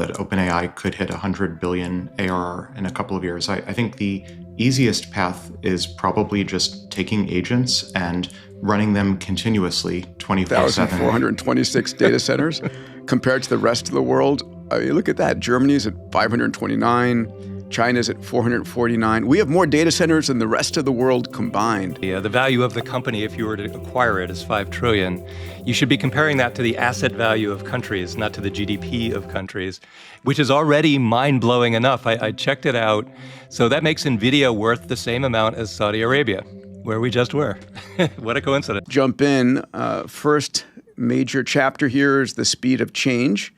that OpenAI could hit 100 billion ARR in a couple of years. I think the easiest path is probably just taking agents and running them continuously 24/7. 1,426 data centers compared to the rest of the world. Look at that. Germany's at 529. China's at 449. We have more data centers than the rest of the world combined. Yeah, the value of the company, if you were to acquire it, is $5 trillion. You should be comparing that to the asset value of countries, not to the GDP of countries, which is already mind-blowing enough. I checked it out. So that makes Nvidia worth the same amount as Saudi Arabia, where we just were. What a coincidence. Jump in. First major chapter here is the speed of change.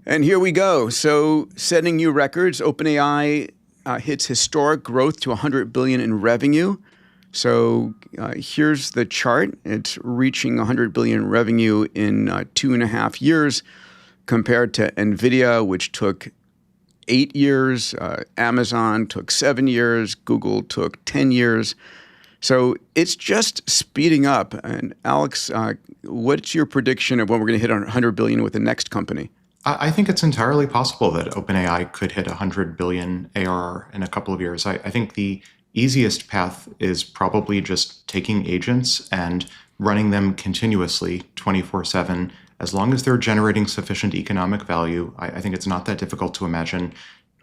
And here we go. So setting new records, OpenAI hits historic growth to $100 billion in revenue. So here's the chart. It's reaching $100 billion in revenue in 2.5 years compared to Nvidia, which took 8 years. Amazon took 7 years. Google took 10 years. So it's just speeding up. And Alex, what's your prediction of when we're going to hit $100 billion with the next company? I think it's entirely possible that OpenAI could hit 100 billion ARR in a couple of years. I think the easiest path is probably just taking agents and running them continuously 24/7. As long as they're generating sufficient economic value, I think it's not that difficult to imagine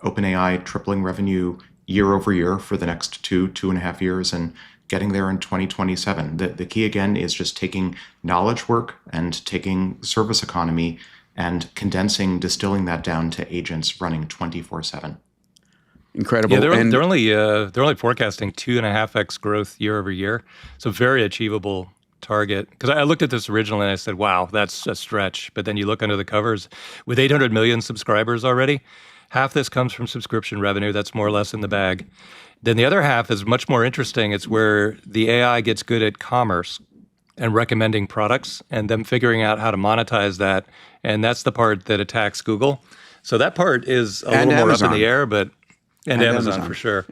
OpenAI tripling revenue year over year for the next 2.5 years and getting there in 2027. The key, again, is just taking knowledge work and taking service economy and distilling that down to agents running 24/7. Incredible. Yeah, they're only forecasting 2.5x growth year over year. So very achievable target. Because I looked at this originally and I said, wow, that's a stretch. But then you look under the covers with 800 million subscribers already. Half this comes from subscription revenue. That's more or less in the bag. Then the other half is much more interesting. It's where the AI gets good at commerce and recommending products and them figuring out how to monetize that. And that's the part that attacks Google. So that part is a little more up in the air, but and Amazon for sure,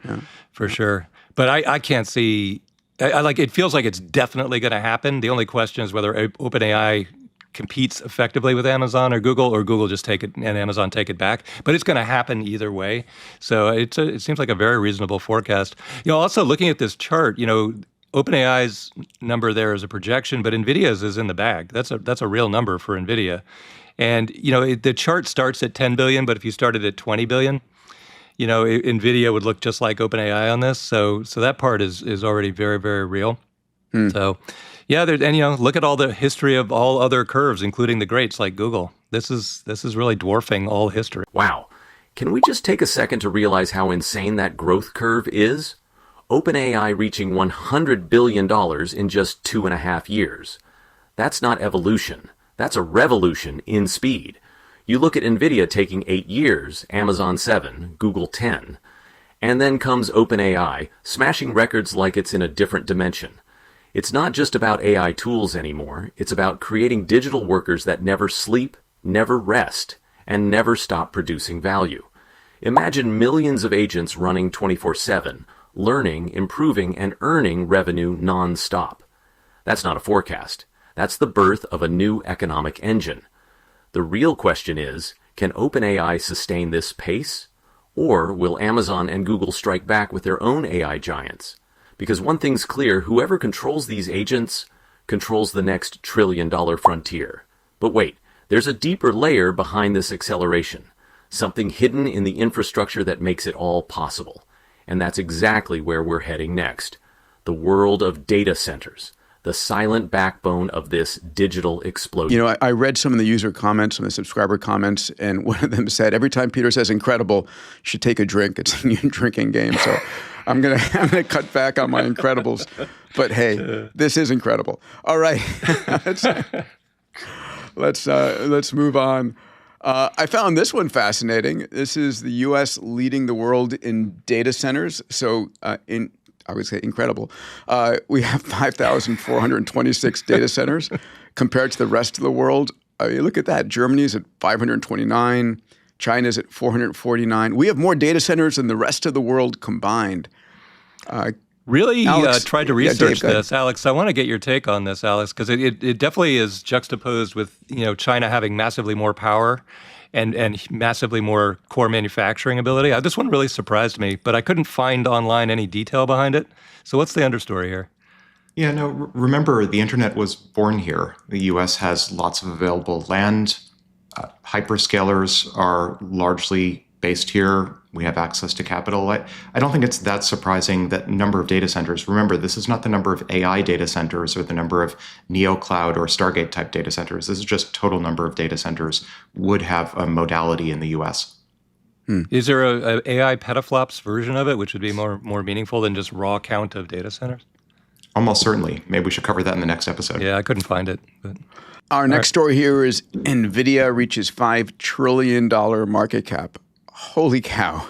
for sure. But I can't see. It feels like it's definitely going to happen. The only question is whether OpenAI competes effectively with Amazon or Google just take it and Amazon take it back. But it's going to happen either way. So it seems like a very reasonable forecast. Also looking at this chart, OpenAI's number there is a projection, but Nvidia's is in the bag. That's a real number for Nvidia. And, the chart starts at 10 billion, but if you started at 20 billion, Nvidia would look just like OpenAI on this. So that part is already very, very real. So, yeah, look at all the history of all other curves, including the greats like Google. This is really dwarfing all history. Wow. Can we just take a second to realize how insane that growth curve is? OpenAI reaching $100 billion in just 2.5 years. That's not evolution. That's a revolution in speed. You look at Nvidia taking 8 years, Amazon 7, Google 10. And then comes OpenAI, smashing records like it's in a different dimension. It's not just about AI tools anymore. It's about creating digital workers that never sleep, never rest, and never stop producing value. Imagine millions of agents running 24/7, learning, improving, and earning revenue non-stop. That's not a forecast. That's the birth of a new economic engine. The real question is, can OpenAI sustain this pace? Or will Amazon and Google strike back with their own AI giants? Because one thing's clear, whoever controls these agents controls the next trillion-dollar frontier. But wait, there's a deeper layer behind this acceleration, something hidden in the infrastructure that makes it all possible. And that's exactly where we're heading next. The world of data centers, the silent backbone of this digital explosion. I read some of the user comments, some of the subscriber comments, and one of them said, every time Peter says incredible, you should take a drink. It's a new drinking game. So I'm gonna cut back on my incredibles. But hey, this is incredible. All right, let's move on. I found this one fascinating. This is the U.S. leading the world in data centers. So I would say incredible. We have 5,426 data centers compared to the rest of the world. Look at that. Germany's at 529. China's at 449. We have more data centers than the rest of the world combined. Really Alex, tried to research Dave, this, Alex. I want to get your take on this, Alex, because it definitely is juxtaposed with China having massively more power and massively more core manufacturing ability. This one really surprised me, but I couldn't find online any detail behind it. So what's the understory here? Yeah, no, remember, the internet was born here. The US has lots of available land. Hyperscalers are largely based here. We have access to capital. I don't think it's that surprising that number of data centers. Remember, this is not the number of AI data centers or the number of NeoCloud or Stargate type data centers. This is just total number of data centers would have a modality in the US. Is there a AI petaflops version of it, which would be more meaningful than just raw count of data centers? Almost certainly. Maybe we should cover that in the next episode. Yeah, I couldn't find it. But. Our next story here is Nvidia reaches $5 trillion market cap. Holy cow.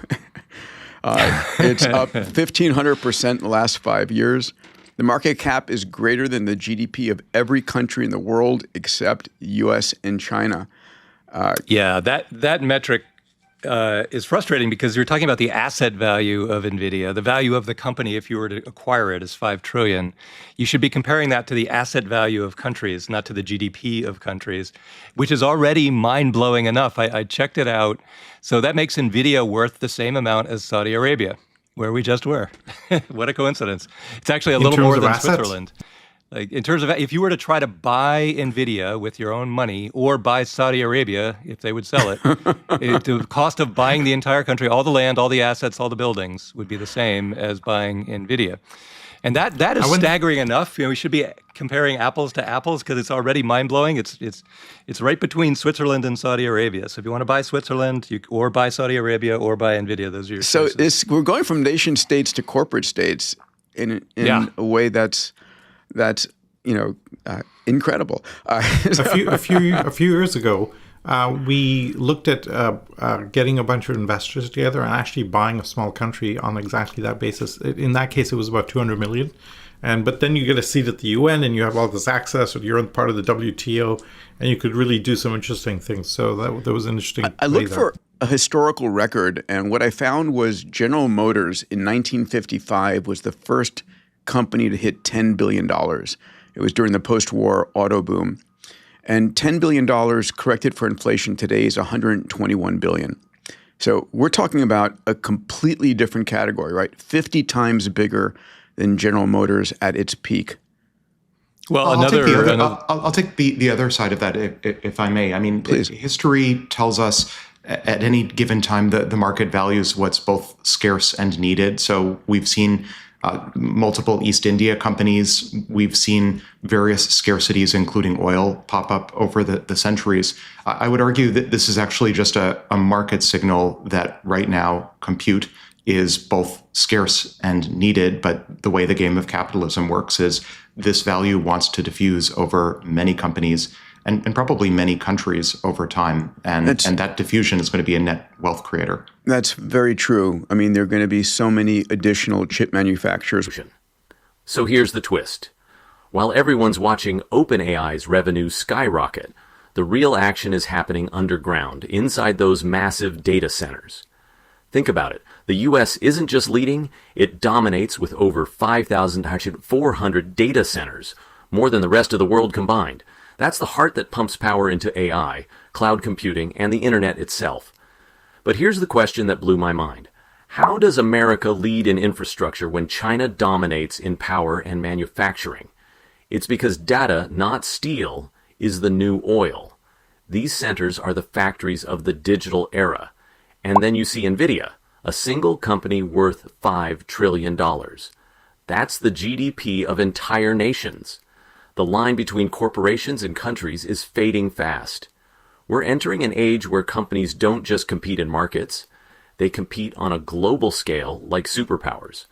It's up 1,500% in the last 5 years. The market cap is greater than the GDP of every country in the world except US and China. Yeah, that metric is frustrating because you're talking about the asset value of Nvidia. The value of the company, if you were to acquire it, is $5 trillion. You should be comparing that to the asset value of countries, not to the GDP of countries, which is already mind-blowing enough. I checked it out. So that makes Nvidia worth the same amount as Saudi Arabia, where we just were. What a coincidence. It's actually a little more than Switzerland. Like in terms of if you were to try to buy Nvidia with your own money or buy Saudi Arabia, if they would sell it, the cost of buying the entire country, all the land, all the assets, all the buildings would be the same as buying Nvidia. And that is staggering enough. We should be comparing apples to apples because it's already mind-blowing. It's right between Switzerland and Saudi Arabia. So if you want to buy Switzerland or buy Saudi Arabia or buy Nvidia, those are your choices. We're going from nation states to corporate states in a way that's incredible. A few years ago, we looked at getting a bunch of investors together and actually buying a small country on exactly that basis. In that case, it was about 200 million. But then you get a seat at the UN and you have all this access, or you're part of the WTO, and you could really do some interesting things. So that was an interesting. I looked for a historical record, and what I found was General Motors in 1955 was the first company to hit $10 billion. It was during the post-war auto boom. And $10 billion corrected for inflation today is $121 billion. So we're talking about a completely different category, right? 50 times bigger than General Motors at its peak. Well, I'll take the other side of that, if I may. I mean, please. History tells us at any given time that the market values what's both scarce and needed. So we've seen multiple East India companies. We've seen various scarcities, including oil, pop up over the centuries. I would argue that this is actually just a market signal that right now compute is both scarce and needed, but the way the game of capitalism works is this value wants to diffuse over many companies and probably many countries over time. And that diffusion is going to be a net wealth creator. That's very true. I mean, there are going to be so many additional chip manufacturers. So here's the twist. While everyone's watching OpenAI's revenue skyrocket, the real action is happening underground, inside those massive data centers. Think about it. The U.S. isn't just leading, it dominates with over 5,400 data centers, more than the rest of the world combined. That's the heart that pumps power into AI, cloud computing, and the internet itself. But here's the question that blew my mind. How does America lead in infrastructure when China dominates in power and manufacturing? It's because data, not steel, is the new oil. These centers are the factories of the digital era. And then you see Nvidia, a single company worth $5 trillion. That's the GDP of entire nations. The line between corporations and countries is fading fast. We're entering an age where companies don't just compete in markets. They compete on a global scale like superpowers.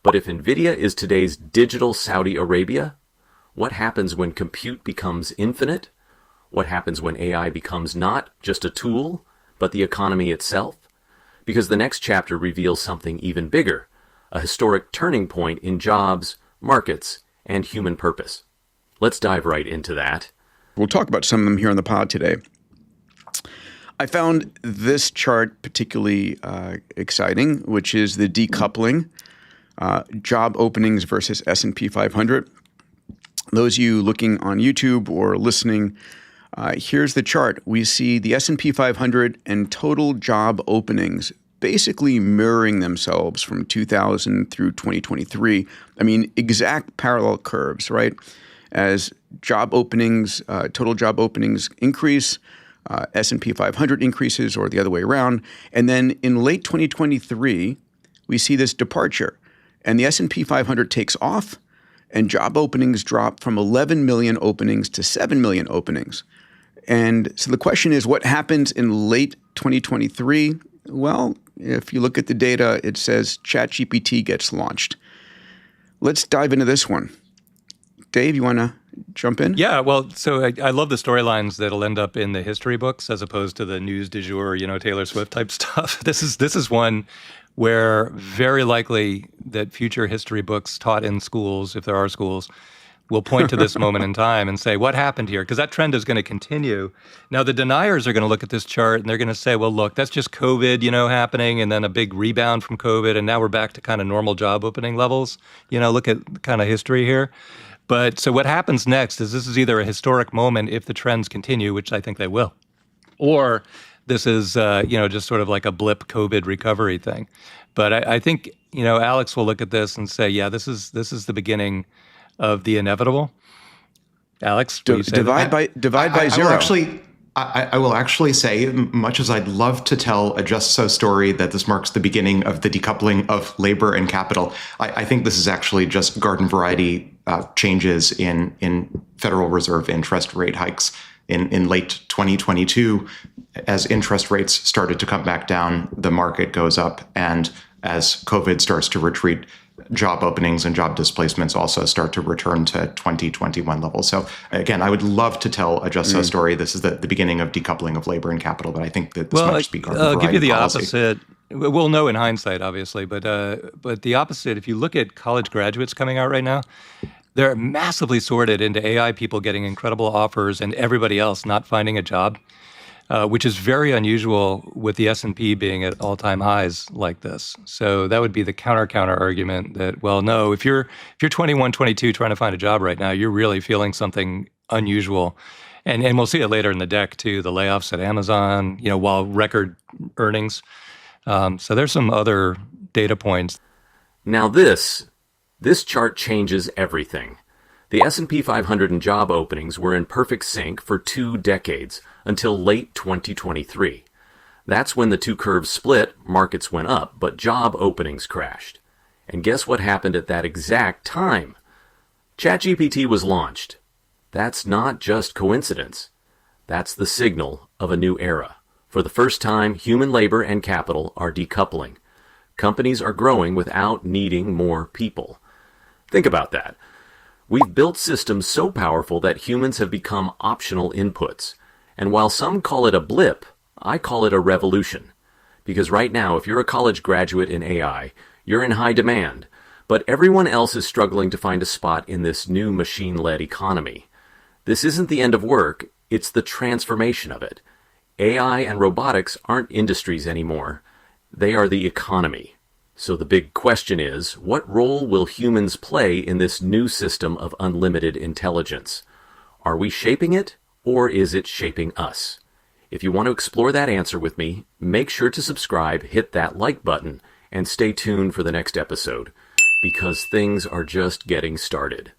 But if Nvidia is today's digital Saudi Arabia, what happens when compute becomes infinite? What happens when AI becomes not just a tool, but the economy itself? Because the next chapter reveals something even bigger, a historic turning point in jobs, markets, and human purpose. Let's dive right into that. We'll talk about some of them here on the pod today. I found this chart particularly exciting, which is the decoupling, job openings versus S&P 500. Those of you looking on YouTube or listening, Here's the chart. We see the S&P 500 and total job openings basically mirroring themselves from 2000 through 2023. I mean, exact parallel curves, right? As job openings, total job openings increase, S&P 500 increases, or the other way around. And then in late 2023, we see this departure, and the S&P 500 takes off, and job openings drop from 11 million openings to 7 million openings. And so the question is, what happens in late 2023? Well, if you look at the data, it says ChatGPT gets launched. Let's dive into this one. Dave, you want to jump in? Yeah, well, so I love the storylines that'll end up in the history books as opposed to the news du jour, Taylor Swift type stuff. This is one where very likely that future history books taught in schools, if there are schools, will point to this moment in time and say, what happened here? Because that trend is going to continue. Now, the deniers are going to look at this chart and they're going to say, well, look, that's just COVID, happening, and then a big rebound from COVID, and now we're back to kind of normal job opening levels. Look at kind of history here. But so what happens next is this is either a historic moment if the trends continue, which I think they will, or this is, just sort of like a blip COVID recovery thing. But I think, Alex will look at this and say, yeah, this is the beginning of the inevitable. Alex, divide by zero. I will actually say, much as I'd love to tell a just so story that this marks the beginning of the decoupling of labor and capital, I think this is actually just garden variety changes in Federal Reserve interest rate hikes. In late 2022, as interest rates started to come back down, the market goes up. And as COVID starts to retreat, job openings and job displacements also start to return to 2021 levels. So again, I would love to tell a just so story. This is the beginning of decoupling of labor and capital, but I think that this might just be garden variety I'll give you the policy. opposite. We'll know in hindsight, obviously, but the opposite, if you look at college graduates coming out right now, they're massively sorted into AI people getting incredible offers and everybody else not finding a job, which is very unusual with the S&P being at all-time highs like this. So that would be the counter argument that, well, no, if you're 21, 22 trying to find a job right now, you're really feeling something unusual. And we'll see it later in the deck too, the layoffs at Amazon, while record earnings. So there's some other data points. Now this chart changes everything. The S&P 500 and job openings were in perfect sync for 2 decades until late 2023. That's when the two curves split, markets went up, but job openings crashed. And guess what happened at that exact time? ChatGPT was launched. That's not just coincidence. That's the signal of a new era. For the first time, human labor and capital are decoupling. Companies are growing without needing more people. Think about that. We've built systems so powerful that humans have become optional inputs. And while some call it a blip, I call it a revolution. Because right now, if you're a college graduate in AI, you're in high demand. But everyone else is struggling to find a spot in this new machine-led economy. This isn't the end of work, it's the transformation of it. AI and robotics aren't industries anymore. They are the economy. So the big question is, what role will humans play in this new system of unlimited intelligence? Are we shaping it, or is it shaping us? If you want to explore that answer with me, make sure to subscribe, hit that like button, and stay tuned for the next episode, because things are just getting started.